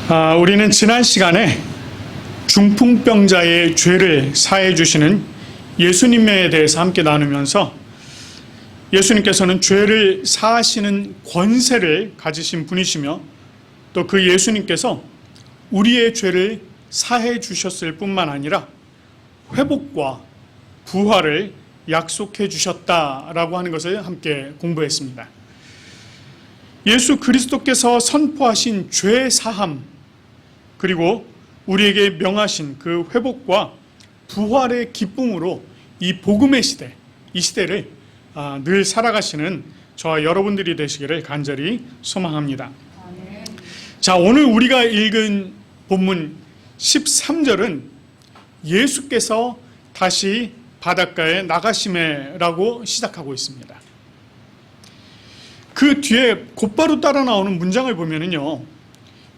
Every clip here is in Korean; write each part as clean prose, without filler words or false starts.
우리는 지난 시간에 중풍병자의 죄를 사해 주시는 예수님에 대해서 함께 나누면서 예수님께서는 죄를 사하시는 권세를 가지신 분이시며 또 그 예수님께서 우리의 죄를 사해 주셨을 뿐만 아니라 회복과 부활을 약속해 주셨다라고 하는 것을 함께 공부했습니다. 예수 그리스도께서 선포하신 죄 사함, 그리고 우리에게 명하신 그 회복과 부활의 기쁨으로 이 복음의 시대, 이 시대를 늘 살아가시는 저와 여러분들이 되시기를 간절히 소망합니다. 자, 오늘 우리가 읽은 본문 13절은 예수께서 다시 바닷가에 나가심에라고 시작하고 있습니다. 그 뒤에 곧바로 따라 나오는 문장을 보면은요,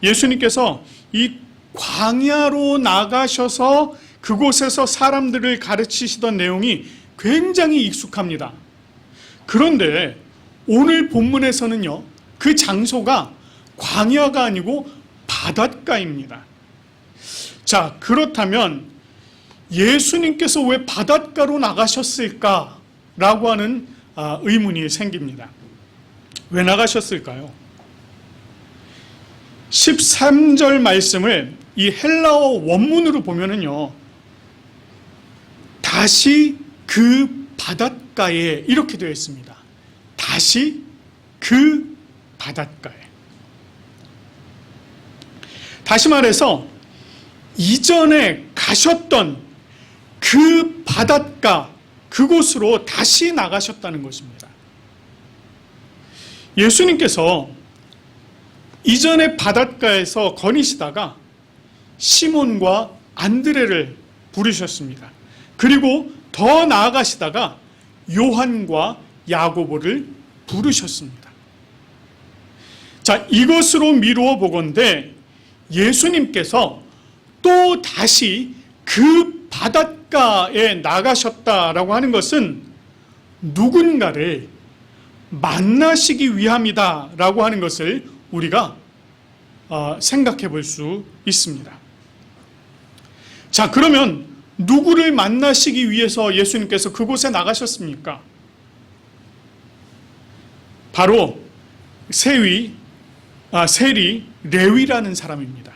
예수님께서 이 광야로 나가셔서 그곳에서 사람들을 가르치시던 내용이 굉장히 익숙합니다. 그런데 오늘 본문에서는요, 그 장소가 광야가 아니고 바닷가입니다. 자, 그렇다면 예수님께서 왜 바닷가로 나가셨을까라고 하는 의문이 생깁니다. 왜 나가셨을까요? 13절 말씀을 이 헬라어 원문으로 보면은요, 다시 그 바닷가에 이렇게 되어 있습니다. 다시 그 바닷가에. 다시 말해서 이전에 가셨던 그 바닷가, 그곳으로 다시 나가셨다는 것입니다. 예수님께서 이전에 바닷가에서 거니시다가 시몬과 안드레를 부르셨습니다. 그리고 더 나아가시다가 요한과 야고보를 부르셨습니다. 자, 이것으로 미루어 보건대 예수님께서 또 다시 그 바닷가에 나가셨다라고 하는 것은 누군가를 만나시기 위함이다라고 하는 것을 우리가 생각해 볼 수 있습니다. 자, 그러면 누구를 만나시기 위해서 예수님께서 그곳에 나가셨습니까? 바로 세리 레위라는 사람입니다.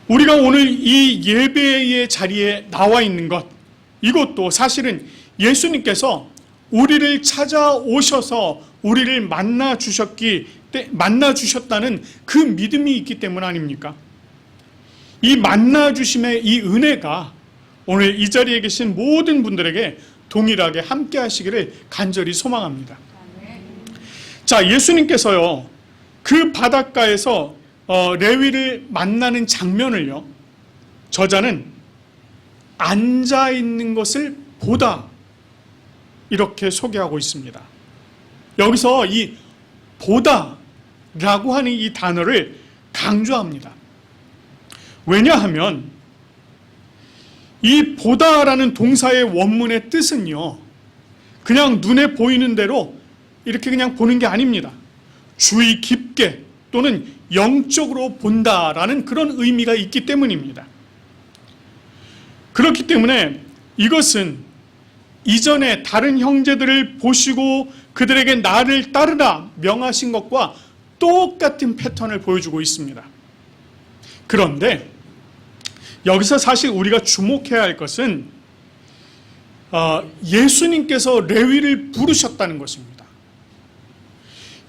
우리가 오늘 이 예배의 자리에 나와 있는 것, 이것도 사실은 예수님께서 우리를 찾아오셔서 우리를 만나주셨다는 그 믿음이 있기 때문 아닙니까? 이 만나주심의 이 은혜가 오늘 이 자리에 계신 모든 분들에게 동일하게 함께 하시기를 간절히 소망합니다. 자, 예수님께서요, 그 바닷가에서 레위를 만나는 장면을요, 저자는 앉아 있는 것을 보다 이렇게 소개하고 있습니다. 여기서 이 보다라고 하는 이 단어를 강조합니다. 왜냐하면 이 보다라는 동사의 원문의 뜻은요, 그냥 눈에 보이는 대로 이렇게 그냥 보는 게 아닙니다. 주의 깊게 또는 영적으로 본다라는 그런 의미가 있기 때문입니다. 그렇기 때문에 이것은 이전에 다른 형제들을 보시고 그들에게 나를 따르라 명하신 것과 똑같은 패턴을 보여주고 있습니다. 그런데 여기서 사실 우리가 주목해야 할 것은 예수님께서 레위를 부르셨다는 것입니다.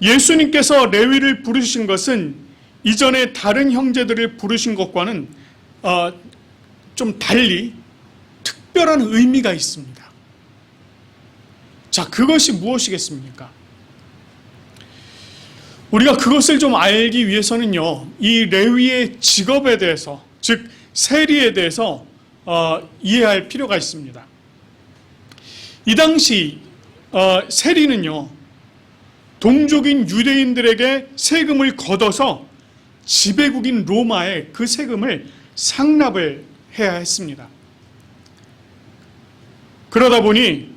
예수님께서 레위를 부르신 것은 이전에 다른 형제들을 부르신 것과는 좀 달리 특별한 의미가 있습니다. 자, 그것이 무엇이겠습니까? 우리가 그것을 좀 알기 위해서는요, 이 레위의 직업에 대해서, 즉 세리에 대해서 이해할 필요가 있습니다. 이 당시 세리는요, 동족인 유대인들에게 세금을 걷어서 지배국인 로마에 그 세금을 상납을 해야 했습니다. 그러다 보니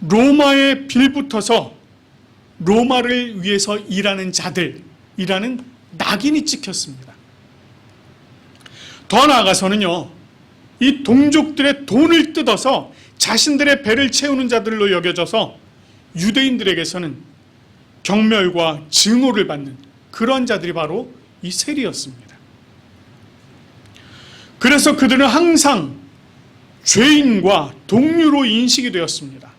로마에 빌붙어서 로마를 위해서 일하는 자들, 일하는 낙인이 찍혔습니다. 더 나아가서는요, 이 동족들의 돈을 뜯어서 자신들의 배를 채우는 자들로 여겨져서 유대인들에게서는 경멸과 증오를 받는 그런 자들이 바로 이 세리였습니다. 그래서 그들은 항상 죄인과 동류로 인식이 되었습니다.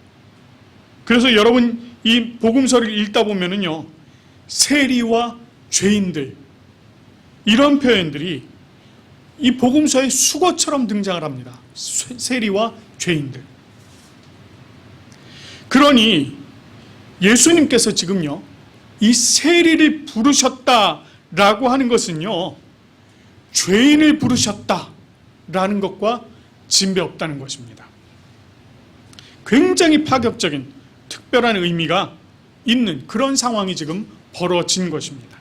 그래서 여러분 이 복음서를 읽다 보면은요, 세리와 죄인들, 이런 표현들이 이 복음서의 수거처럼 등장을 합니다. 세리와 죄인들. 그러니 예수님께서 지금요, 이 세리를 부르셨다라고 하는 것은요, 죄인을 부르셨다라는 것과 진배 없다는 것입니다. 굉장히 파격적인 특별한 의미가 있는 그런 상황이 지금 벌어진 것입니다.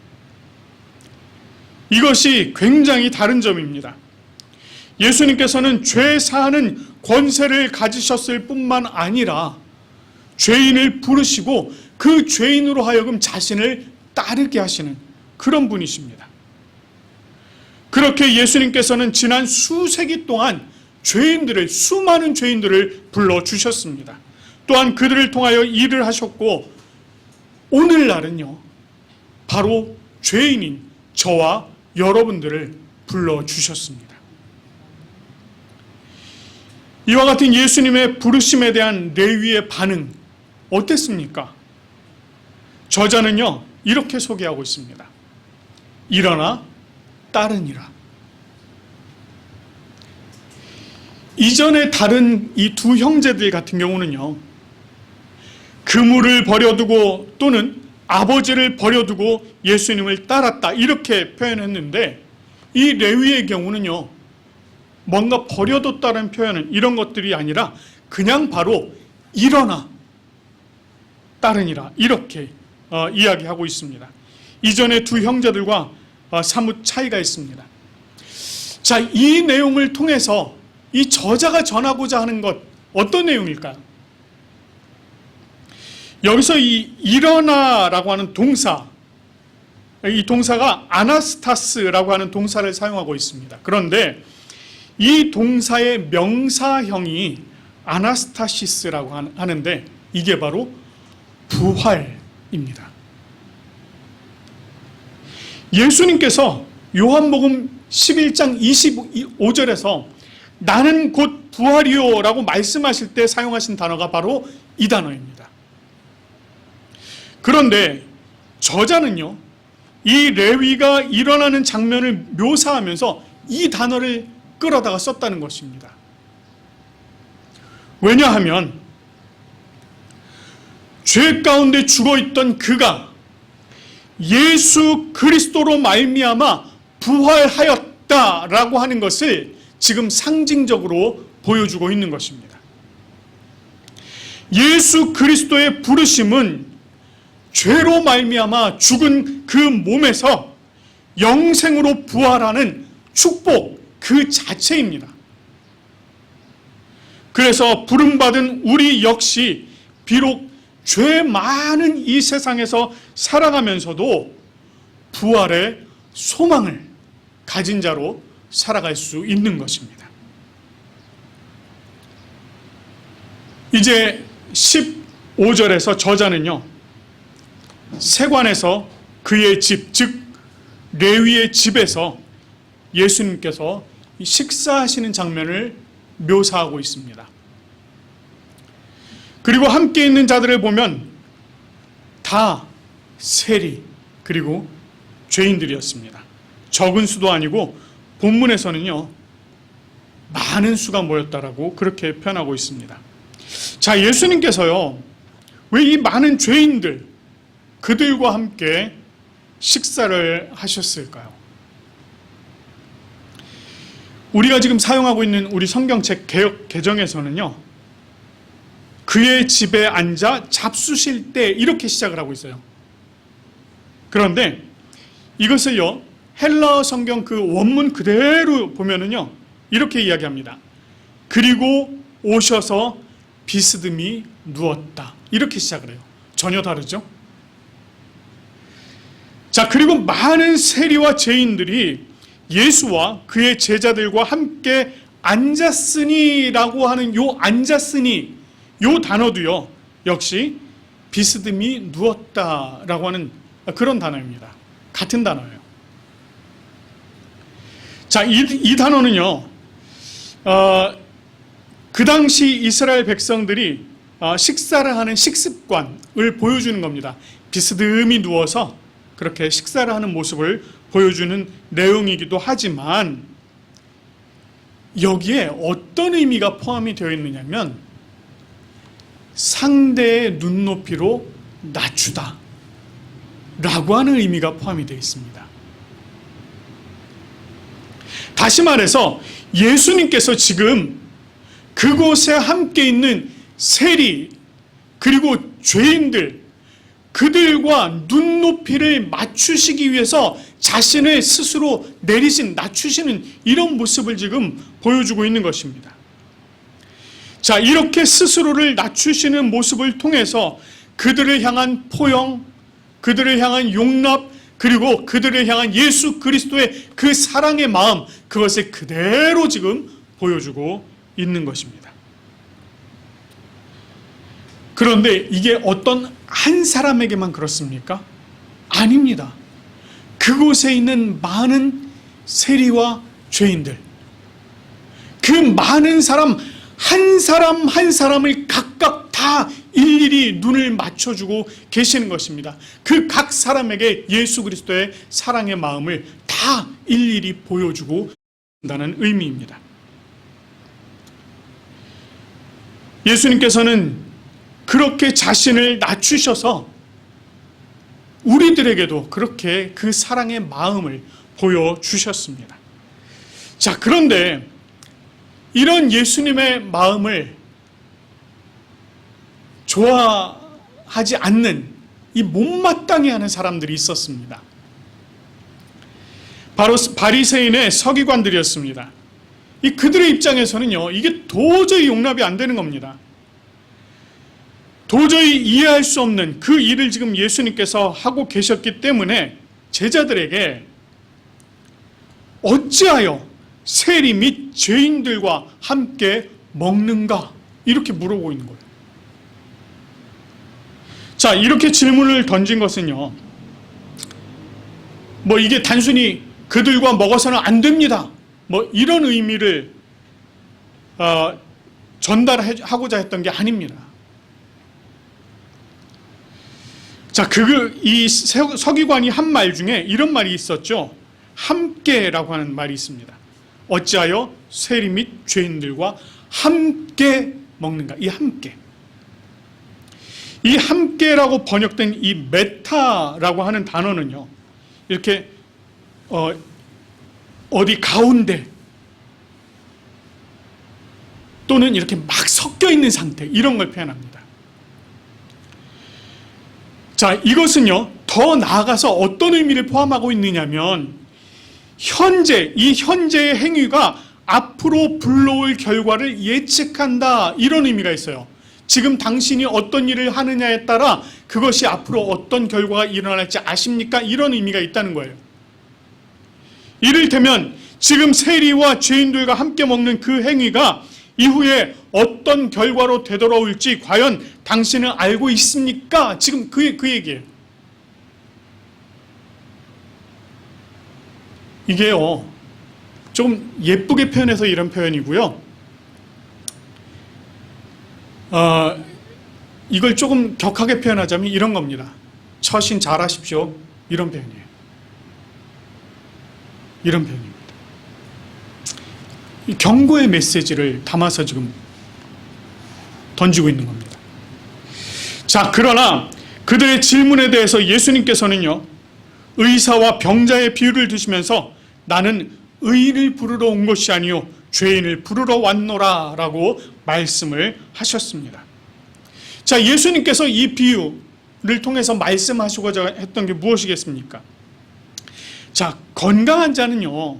이것이 굉장히 다른 점입니다. 예수님께서는 죄 사하는 권세를 가지셨을 뿐만 아니라 죄인을 부르시고 그 죄인으로 하여금 자신을 따르게 하시는 그런 분이십니다. 그렇게 예수님께서는 지난 수세기 동안 수많은 죄인들을 불러주셨습니다. 또한 그들을 통하여 일을 하셨고, 오늘날은요, 바로 죄인인 저와 여러분들을 불러주셨습니다. 이와 같은 예수님의 부르심에 대한 레위의 반응 어땠습니까? 저자는요, 이렇게 소개하고 있습니다. 일어나 따르니라. 이전에 다른 이 두 형제들 같은 경우는요, 그물을 버려두고 또는 아버지를 버려두고 예수님을 따랐다, 이렇게 표현했는데, 이 레위의 경우는요, 뭔가 버려뒀다는 표현은 이런 것들이 아니라 그냥 바로 일어나 따르니라, 이렇게 이야기하고 있습니다. 이전의 두 형제들과 사뭇 차이가 있습니다. 자, 이 내용을 통해서 이 저자가 전하고자 하는 것, 어떤 내용일까요? 여기서 이 일어나라고 하는 동사, 이 동사가 아나스타스라고 하는 동사를 사용하고 있습니다. 그런데 이 동사의 명사형이 아나스타시스라고 하는데, 이게 바로 부활입니다. 예수님께서 요한복음 11장 25절에서 나는 곧 부활이요 라고 말씀하실 때 사용하신 단어가 바로 이 단어입니다. 그런데 저자는요, 이 레위가 일어나는 장면을 묘사하면서 이 단어를 끌어다가 썼다는 것입니다. 왜냐하면 죄 가운데 죽어있던 그가 예수 그리스도로 말미암아 부활하였다라고 하는 것을 지금 상징적으로 보여주고 있는 것입니다. 예수 그리스도의 부르심은 죄로 말미암아 죽은 그 몸에서 영생으로 부활하는 축복 그 자체입니다. 그래서 부름받은 우리 역시 비록 죄 많은 이 세상에서 살아가면서도 부활의 소망을 가진 자로 살아갈 수 있는 것입니다. 이제 15절에서 저자는요, 세관에서 그의 집, 즉 레위의 집에서 예수님께서 식사하시는 장면을 묘사하고 있습니다. 그리고 함께 있는 자들을 보면 다 세리 그리고 죄인들이었습니다. 적은 수도 아니고 본문에서는요, 많은 수가 모였다라고 그렇게 표현하고 있습니다. 자, 예수님께서요, 왜 이 많은 죄인들, 그들과 함께 식사를 하셨을까요? 우리가 지금 사용하고 있는 우리 성경책 개역 개정에서는요, 그의 집에 앉아 잡수실 때 이렇게 시작을 하고 있어요. 그런데 이것을요, 헬라어 성경 그 원문 그대로 보면은요, 이렇게 이야기합니다. 그리고 오셔서 비스듬히 누웠다, 이렇게 시작을 해요. 전혀 다르죠? 자, 그리고 많은 세리와 죄인들이 예수와 그의 제자들과 함께 앉았으니라고 하는 요 앉았으니 요 단어도요, 역시 비스듬히 누웠다라고 하는 그런 단어입니다. 같은 단어예요. 자, 이 단어는요, 그 당시 이스라엘 백성들이 식사를 하는 식습관을 보여주는 겁니다. 비스듬히 누워서 그렇게 식사를 하는 모습을 보여주는 내용이기도 하지만 여기에 어떤 의미가 포함이 되어 있느냐면 상대의 눈높이로 낮추다 라고 하는 의미가 포함이 되어 있습니다. 다시 말해서 예수님께서 지금 그곳에 함께 있는 세리 그리고 죄인들, 그들과 눈높이를 맞추시기 위해서 자신을 스스로 낮추시는 이런 모습을 지금 보여주고 있는 것입니다. 자, 이렇게 스스로를 낮추시는 모습을 통해서 그들을 향한 포용, 그들을 향한 용납, 그리고 그들을 향한 예수 그리스도의 그 사랑의 마음, 그것을 그대로 지금 보여주고 있는 것입니다. 그런데 이게 어떤 한 사람에게만 그렇습니까? 아닙니다. 그곳에 있는 많은 세리와 죄인들, 그 많은 사람 한 사람을 각각 다 일일이 눈을 맞춰주고 계시는 것입니다. 그 각 사람에게 예수 그리스도의 사랑의 마음을 다 일일이 보여주고 있다는 의미입니다. 예수님께서는 그렇게 자신을 낮추셔서 우리들에게도 그렇게 그 사랑의 마음을 보여주셨습니다. 자, 그런데 이런 예수님의 마음을 좋아하지 않는 이 못마땅해 하는 사람들이 있었습니다. 바로 바리새인의 서기관들이었습니다. 그들의 입장에서는요, 이게 도저히 용납이 안 되는 겁니다. 도저히 이해할 수 없는 그 일을 지금 예수님께서 하고 계셨기 때문에 제자들에게 어찌하여 세리 및 죄인들과 함께 먹는가? 이렇게 물어보고 있는 거예요. 자, 이렇게 질문을 던진 것은요, 이게 단순히 그들과 먹어서는 안 됩니다, 이런 의미를 전달하고자 했던 게 아닙니다. 자, 이 서기관이 한 말 중에 이런 말이 있었죠. 함께라고 하는 말이 있습니다. 어찌하여 세리 및 죄인들과 함께 먹는가? 이 함께. 이 함께라고 번역된 이 메타라고 하는 단어는요, 이렇게 어디 가운데 또는 이렇게 막 섞여 있는 상태, 이런 걸 표현합니다. 자, 이것은요, 더 나아가서 어떤 의미를 포함하고 있느냐면 이 현재의 행위가 앞으로 불러올 결과를 예측한다, 이런 의미가 있어요. 지금 당신이 어떤 일을 하느냐에 따라 그것이 앞으로 어떤 결과가 일어날지 아십니까? 이런 의미가 있다는 거예요. 이를테면 지금 세리와 죄인들과 함께 먹는 그 행위가 이후에 어떤 결과로 되돌아올지 과연 당신은 알고 있습니까? 지금 그 얘기예요. 이게요, 좀 예쁘게 표현해서 이런 표현이고요, 이걸 조금 격하게 표현하자면 이런 겁니다. 처신 잘하십시오, 이런 표현이에요. 이런 표현입니다. 이 경고의 메시지를 담아서 지금 던지고 있는 겁니다. 자, 그러나 그들의 질문에 대해서 예수님께서는요, 의사와 병자의 비유를 드시면서 나는 의인을 부르러 온 것이 아니요 죄인을 부르러 왔노라 라고 말씀을 하셨습니다. 자, 예수님께서 이 비유를 통해서 말씀하시고자 했던 게 무엇이겠습니까? 자, 건강한 자는요,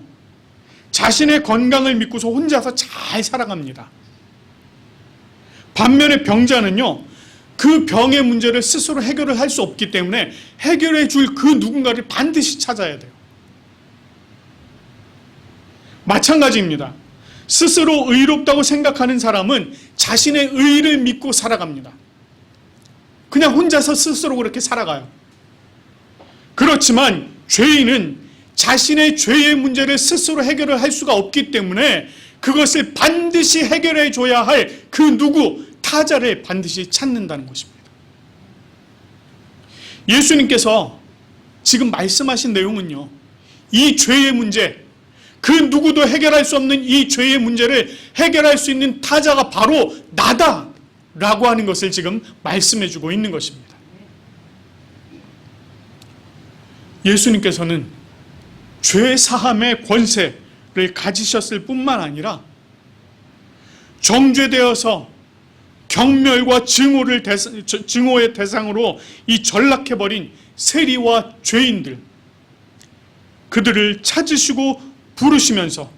자신의 건강을 믿고서 혼자서 잘 살아갑니다. 반면에 병자는요, 그 병의 문제를 스스로 해결을 할 수 없기 때문에 해결해 줄 그 누군가를 반드시 찾아야 돼요. 마찬가지입니다. 스스로 의롭다고 생각하는 사람은 자신의 의를 믿고 살아갑니다. 그냥 혼자서 스스로 그렇게 살아가요. 그렇지만 죄인은 자신의 죄의 문제를 스스로 해결을 할 수가 없기 때문에 그것을 반드시 해결해 줘야 할 그 누구, 타자를 반드시 찾는다는 것입니다. 예수님께서 지금 말씀하신 내용은요, 이 죄의 문제, 그 누구도 해결할 수 없는 이 죄의 문제를 해결할 수 있는 타자가 바로 나다라고 하는 것을 지금 말씀해 주고 있는 것입니다. 예수님께서는 죄 사함의 권세를 가지셨을 뿐만 아니라 정죄되어서 경멸과 증오의 대상으로 이 전락해버린 세리와 죄인들, 그들을 찾으시고 부르시면서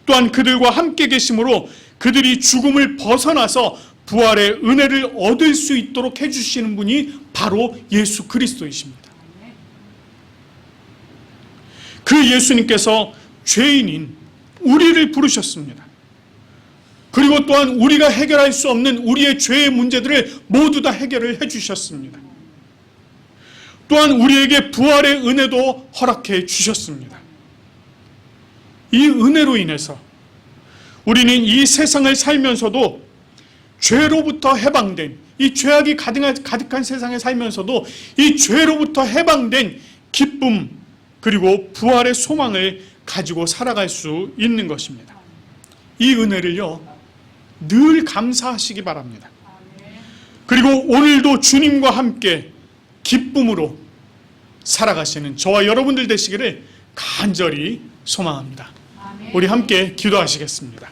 또한 그들과 함께 계심으로 그들이 죽음을 벗어나서 부활의 은혜를 얻을 수 있도록 해주시는 분이 바로 예수 그리스도이십니다. 그 예수님께서 죄인인 우리를 부르셨습니다. 그리고 또한 우리가 해결할 수 없는 우리의 죄의 문제들을 모두 다 해결을 해주셨습니다. 또한 우리에게 부활의 은혜도 허락해 주셨습니다. 이 은혜로 인해서 우리는 이 세상을 살면서도 죄로부터 해방된, 이 죄악이 가득한 세상에 살면서도 이 죄로부터 해방된 기쁨, 그리고 부활의 소망을 가지고 살아갈 수 있는 것입니다. 이 은혜를요, 늘 감사하시기 바랍니다. 그리고 오늘도 주님과 함께 기쁨으로 살아가시는 저와 여러분들 되시기를 간절히 소망합니다. 우리 함께 기도하시겠습니다.